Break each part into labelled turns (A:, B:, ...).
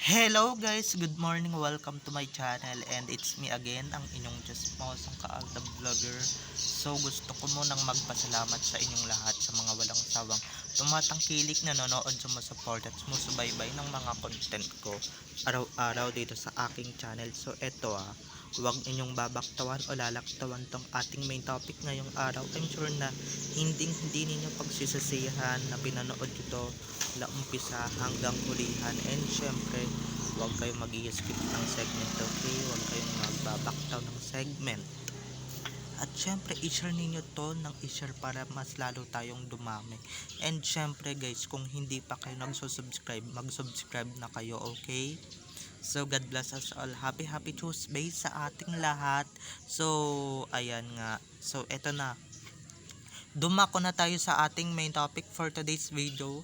A: Hello guys, good morning, welcome to my channel and it's me again, ang inyong Jasmosong Kaalda Vlogger. So gusto ko munang magpasalamat sa inyong lahat sa mga walang sawang tumatangkilik, nanonood, sumusupport at sumusubaybay ng mga content ko araw-araw dito sa aking channel. So eto huwag inyong babaktawan o lalaktawan tong ating main topic ngayong araw. I'm sure na hindi ninyo pagsisisihan na pinanood ito mula umpisa hanggang hulihan, and syempre huwag kayong mag-i-skip ng segment, okay? Huwag kayong magbabaktaw ng segment. At syempre i-share ninyo to ng i-share para mas lalo tayong dumami. And syempre guys, kung hindi pa kayo nagsusubscribe, mag-subscribe na kayo, okay? So God bless us all. Happy Tuesday sa ating lahat. So ayan nga. So eto na. Dumako na tayo sa ating main topic for today's video.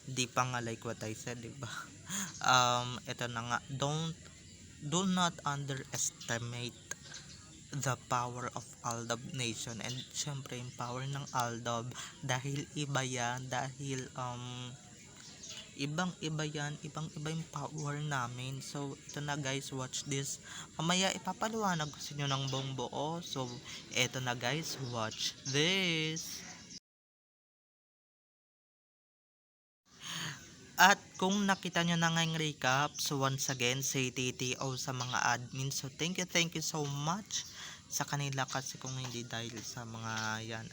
A: Di pa nga like what I said, diba? Ito na nga, do not underestimate the power of Aldab Nation. And syempre yung power ng Aldab, dahil iba yan, dahil ibang iba yung power namin. So ito na guys, watch this. Mamaya ipapaliwanag ko sa inyo ng buong buo. So ito na guys, watch this. At kung nakita nyo na ngayong recap, so once again, say TTO sa mga admin. So thank you so much sa kanila, kasi kung hindi dahil sa mga yan,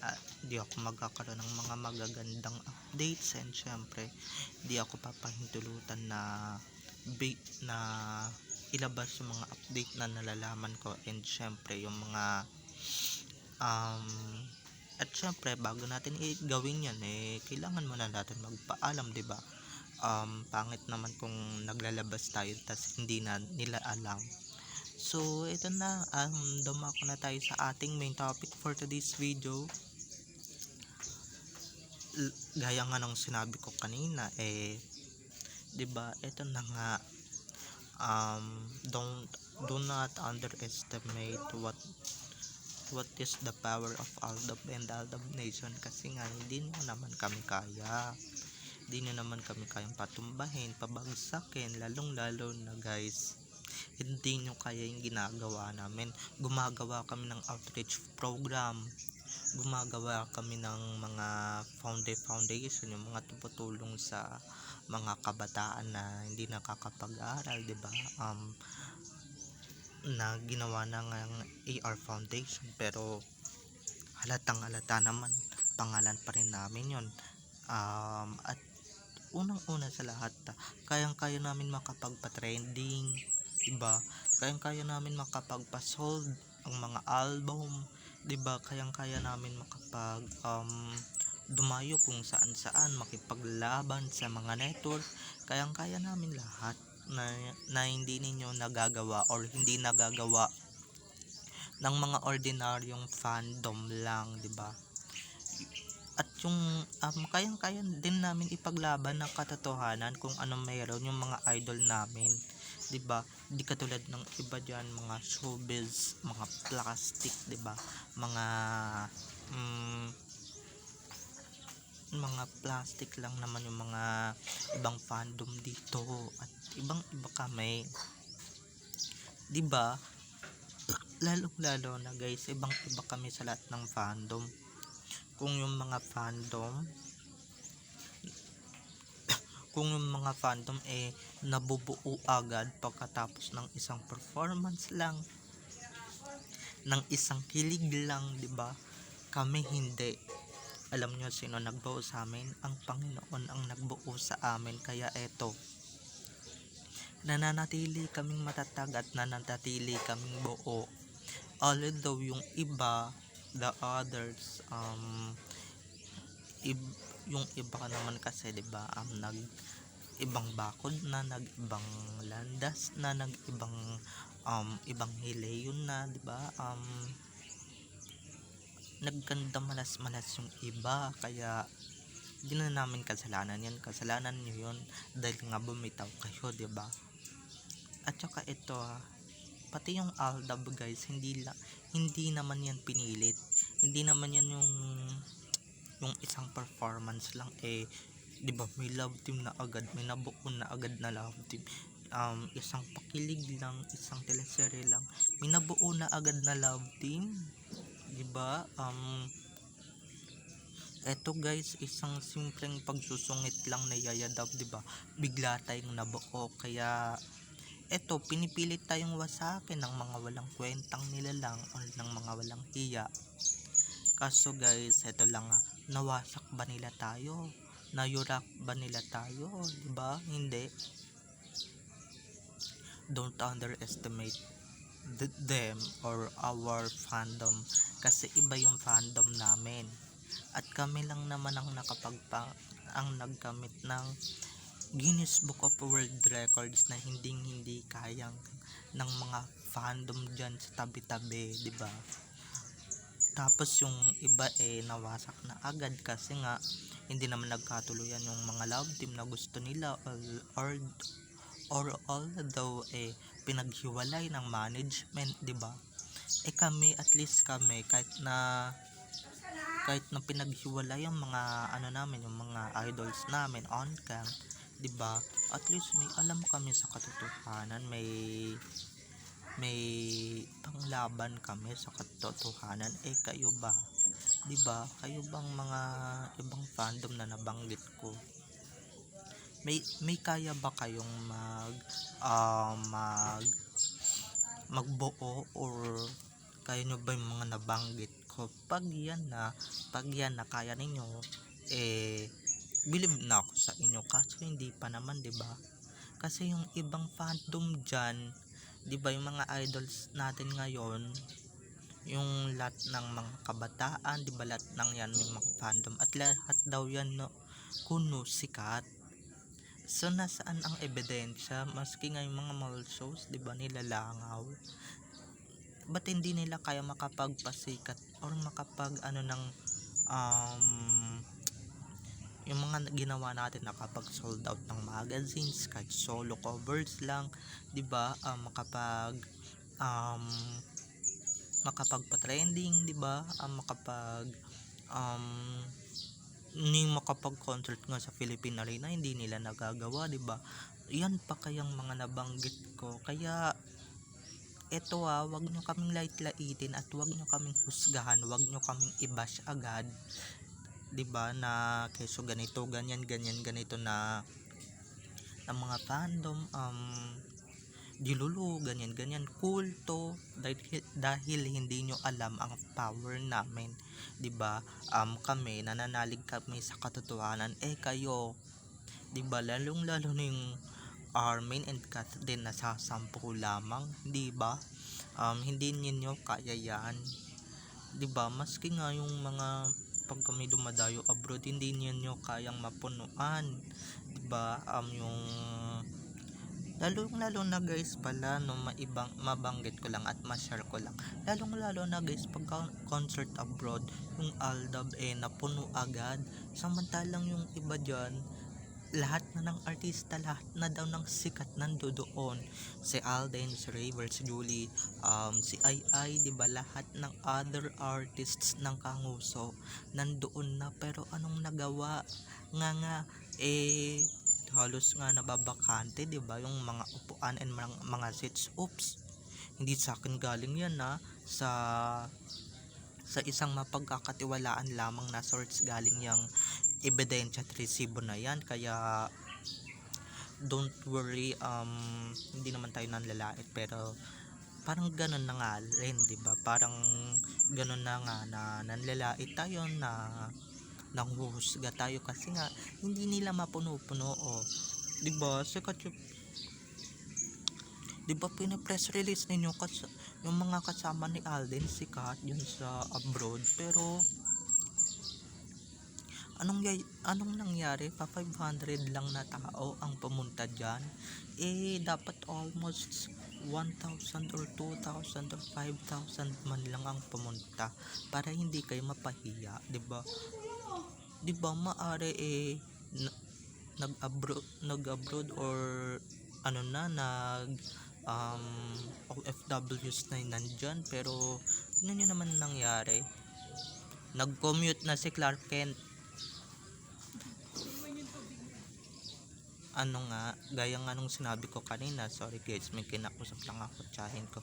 A: di ako magkakaroon ng mga magagandang updates, and syempre di ako papahintulutan na ilabas yung mga update na nalalaman ko. And syempre yung mga at syempre bago natin gawin yan, kailangan muna natin magpaalam, di ba? Pangit naman kung naglalabas tayo tas hindi na nila alam. So ito na, dumako na tayo sa ating main topic for today's video. Gaya nga ng sinabi ko kanina, 'di ba? Ito na nga, do not underestimate what is the power of Aldab and Aldab Nation, kasi nga hindi naman kami kaya. Di nyo naman kami kayang patumbahin, pabagsakin, lalong lalo na guys, hindi nyo kaya yung ginagawa namin. Gumagawa kami ng outreach program, gumagawa kami ng mga foundation, yung mga tumutulong sa mga kabataan na hindi nakakapag-aral, diba? Na ginawa ng AR Foundation, pero halatang halata naman, pangalan pa rin namin yon. At unang-una sa lahat, kayang-kaya namin makapagpa-trending, diba? Kayang-kaya namin makapagpa-sold ang mga album, diba? Kayang-kaya namin makapag dumayo kung saan-saan, makipaglaban sa mga network. Kayang-kaya namin lahat na hindi ninyo nagagawa or hindi nagagawa ng mga ordinaryong fandom lang, diba? At yung kayang-kaya din namin ipaglaban ng katotohanan kung anong mayroon yung mga idol namin, 'di ba? Di katulad ng iba diyan, mga showbiz, mga plastic, 'di ba? Mga plastic lang naman yung mga ibang fandom dito, at ibang-iba kami, 'di ba? Lalong-lalo na guys, ibang-iba kami sa lahat ng fandom. Kung yung mga fandom nabubuo agad pagkatapos ng isang performance lang, ng isang kilig lang, 'di ba? Kami hindi. Alam nyo sino nagbuo sa amin? Ang Panginoon ang nagbuo sa amin. Kaya eto, nananatili kaming matatag at nananatili kaming buo. Although yung iba, the others, yung iba naman kasi, 'di ba, ibang bakod na, nag-ibang landas na, nag-ibang ibang hileyon na, 'di ba? Nagganda malas-malas yung iba, kaya di na namin kasalanan yan. Kasalanan niyo yun dahil nga bumitaw kayo, 'di ba? At saka ito, pati yung Aldab guys, hindi naman yan pinilit. Hindi naman yan yung isang performance lang, 'Di ba may love team na agad, may nabuo na agad na love team. Isang pakilig lang, isang teleserye lang, may nabuo na agad na love team, 'di ba? Eto guys, isang simpleng pagsusungit lang na Yayadab, 'di ba? Bigla tayong nabuo, kaya eto pinipilit tayong wasakin ng mga walang kwentang nilalang o ng mga walang hiya. Kaso guys, eto lang nawasak ba nila tayo? Nayurak ba nila tayo? 'Di ba? Hindi. Don't underestimate them or our fandom, kasi iba yung fandom namin. At kami lang naman ang nagkamit ng Guinness Book of World Records na hindi kayang ng mga fandom dyan sa tabi-tabi, 'di ba? Tapos yung iba nawasak na agad kasi nga hindi naman nagkatuluyan yung mga love team na gusto nila, or although pinaghiwalay ng management, 'di ba? Kami, at least kami, kahit na pinaghiwalay yung mga namin, yung mga idols namin on cam, 'di ba? At least may alam kami sa katotohanan, may panglaban kami sa katotohanan. Kayo ba? 'Di ba? Kayo bang mga ibang fandom na nabanggit ko? May kaya ba kayong magbuo, or kaya nyo ba yung mga nabanggit ko? Pag yan na kaya ninyo, believe na ako sa inyo. Kaso hindi pa naman, 'di ba? Kasi yung ibang fandom dyan, 'di ba, yung mga idols natin ngayon, yung lahat ng mga kabataan, 'di ba, lahat ng yan may mga fandom, at lahat daw yan kuno sikat. So nasaan ang ebidensya? Maski nga yung mga mall shows, 'di ba, nilalangaw. Ba't hindi nila kaya makapagpasikat or ng yung mga ginawa natin, nakapag sold out ng magazines, kahit solo covers lang, 'di ba? Makapagpa-trending, 'di ba? Makapag-concert nga sa Philippine Arena, hindi nila nagagawa, 'di ba? Yan pa kayang mga nabanggit ko. Kaya eto wag nyo kaming light-laitin at wag nyo kaming husgahan, wag nyo kaming i-bash agad, 'di ba, na keso ganito, ganito na mga fandom, dilulu, ganyan kulto, dahil hindi nyo alam ang power namin, 'di ba? Kami nananalig kami sa katotohanan, kayo, 'di ba, lalong lalo na yung Armin and Kat din, nasasampu lamang, 'di ba? Hindi niyo kaya yan, 'di ba? Maski nga yung mga pag kami dumadayo abroad, hindi niyo kayang mapunuan, 'di ba? Yung lalo na guys pala, no, mabanggit ko lang at ma-share ko lang, lalo na guys, pag concert abroad, yung Aldab napuno agad, samantalang yung iba dyan, lahat na ng artista, lahat na daw ng sikat nandoon, si Alden, si Raver, si Julie, si Ai, 'di ba, lahat ng other artists ng Kanguso nandoon na, pero anong nagawa nga halos nga nababakante, 'di ba, yung mga upuan and mga seats. Oops, hindi sa akin galing yan, sa isang mapagkakatiwalaan lamang na source galing yung ebidensya at resibo na yan. Kaya don't worry, hindi naman tayo nanlalait, pero parang ganun na nga rin, 'di ba? Parang ganun na nga na nanlalait tayo, na nanghuhusga tayo kasi nga hindi nila mapuno-puno, 'di ba? Sikat yung, 'di ba, pina-press release ninyo kasi yung mga kasama ni Alden sikat yun sa abroad, pero anong nangyari? 500 lang na tao ang pumunta dyan, dapat almost 1,000 or 2,000 or 5,000 man lang ang pumunta para hindi kayo mapahiya, 'di ba? 'Di ba, maari nag-abroad or OFWs na nandyan, pero ano nyo naman nangyari, nag-commute na si Clark Kent, ano nga, gaya nga nung sinabi ko kanina, sorry guys, may kinakusap lang ako, tsahin ko.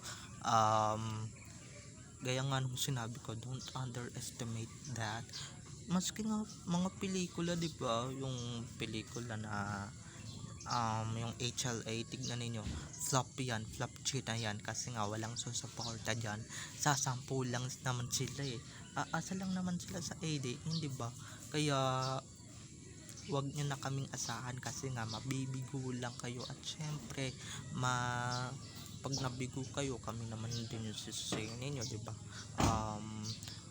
A: Gaya nga nung sinabi ko, don't underestimate that. Maski nga mga pelikula, di ba? Yung pelikula na yung HLA, tignan ninyo, flop yan, flop cheat na yan, kasi nga walang susuporta dyan. Sasampu lang naman sila eh. Aasa lang naman sila sa AD, hindi ba? Kaya wag nyo na kaming asahan, kasi nga mabibigo lang kayo, at syempre pag nabigo kayo, kami naman din yung sisusayin ninyo, di ba?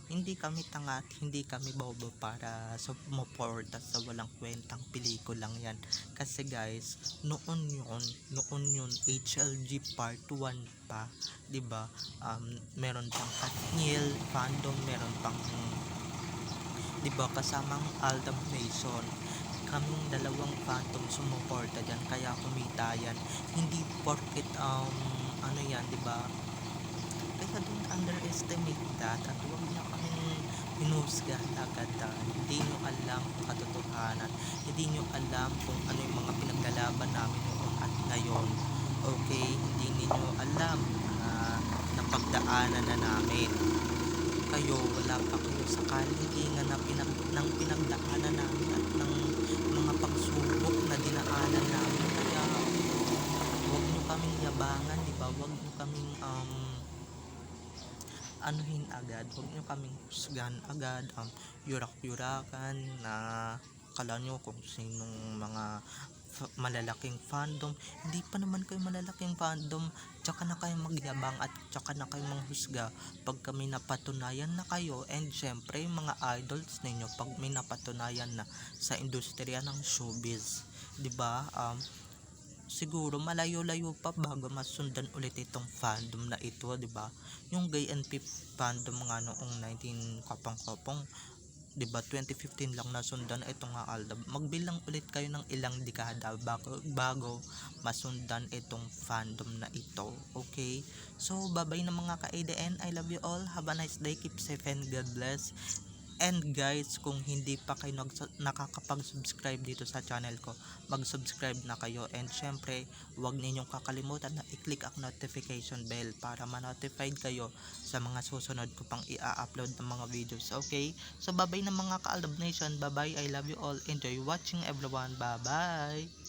A: Hindi kami tanga at hindi kami bobo para sumuporta sa walang kwentang pelikulang yan. Kasi guys, noon yun HLG part 1 pa, 'di ba? Meron pang Katniel fandom, meron pang 'di ba kasamang Aldab Mason. Kaming dalawang phantom sumuporta diyan, kaya kumita yan. Hindi porket ano yan, 'di ba? Kaya don't underestimate that, at huwag niyo kaming hinusgahan agad. Hindi niyo alam ang katotohanan, hindi niyo alam kung ano yung mga pinaglalaban namin noon at ngayon. Okay, hindi niyo alam na napagdaanan na namin kayo. Wala pa kayo sa kalingingan na pinagdaanan namin at ng mga pagsubok na dinaanan namin. Kaya huwag niyo kaming yabangan, di ba? Huwag niyo kaming anuhin agad, huwag nyo kaming husgan agad, yurak-yurakan na kala nyo kung sinong mga malalaking fandom. Hindi pa naman kayo malalaking fandom, tsaka na kayo magyabang at tsaka na kayo manghusga pag kami napatunayan na kayo. And syempre yung mga idols ninyo, pag may napatunayan na sa industriya ng showbiz, di ba? Siguro malayo-layo pa bago masundan ulit itong fandom na ito, 'di ba? Yung gay and pip fandom nga noong 19 kapang-kapang, 'di ba? 2015 lang nasundan ito nga Aldab. Magbilang ulit kayo ng ilang dekada bago masundan itong fandom na ito. Okay? So, bye-bye na mga ka-ADN. I love you all. Have a nice day. Keep safe and God bless. And guys, kung hindi pa kayo nakakapag-subscribe dito sa channel ko, mag-subscribe na kayo. And syempre, huwag ninyong kakalimutan na i-click ang notification bell para ma-notified kayo sa mga susunod ko pang i-upload ng mga videos. Okay? So, bye-bye na mga ka-Aldab Nation. Bye-bye. I love you all. Enjoy watching everyone. Bye-bye.